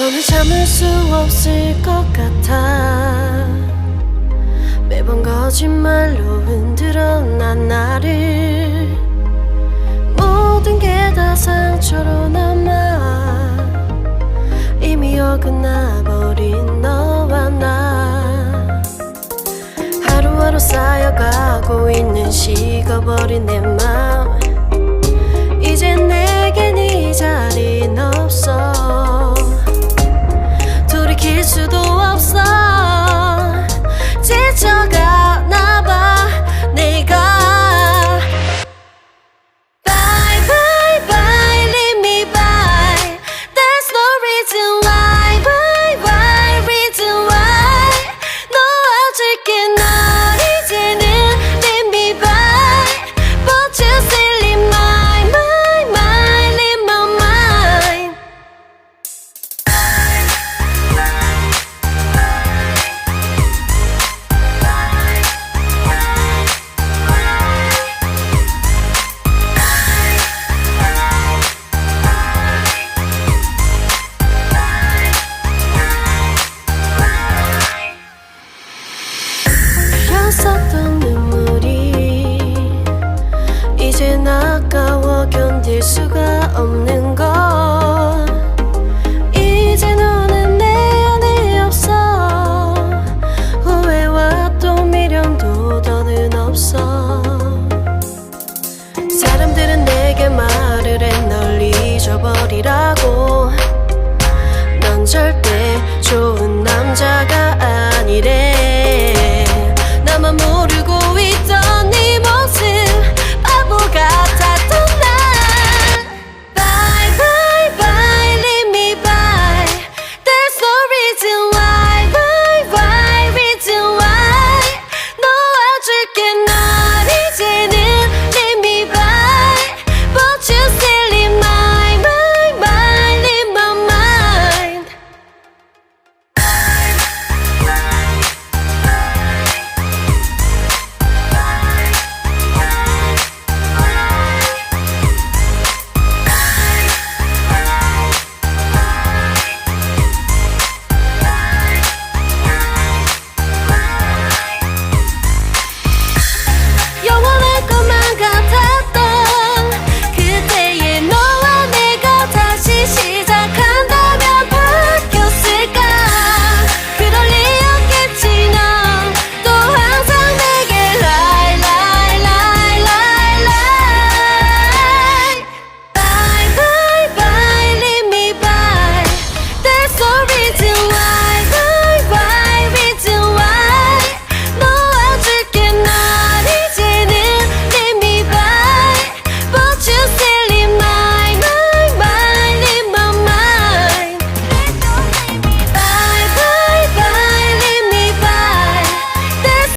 너는 참을 수 없을 것 같아. 매번 거짓말로 흔들어 난 나를. 모든 게 다 상처로 남아 이미 어긋나버린 너와 나. 하루하루 쌓여가고 있는 식어버린 내 맘. 이젠 내겐 이 자리는 없어. 돌이킬 수도 없어. 지쳐가나봐 내가. Bye bye bye leave me by. There's no reason why. Bye bye reason why. 놓아줄게 널 이제는 leave me by. But you still in my mind, in my mind. 흘렸었던 눈물이 이젠 아까워 견딜 수가 없는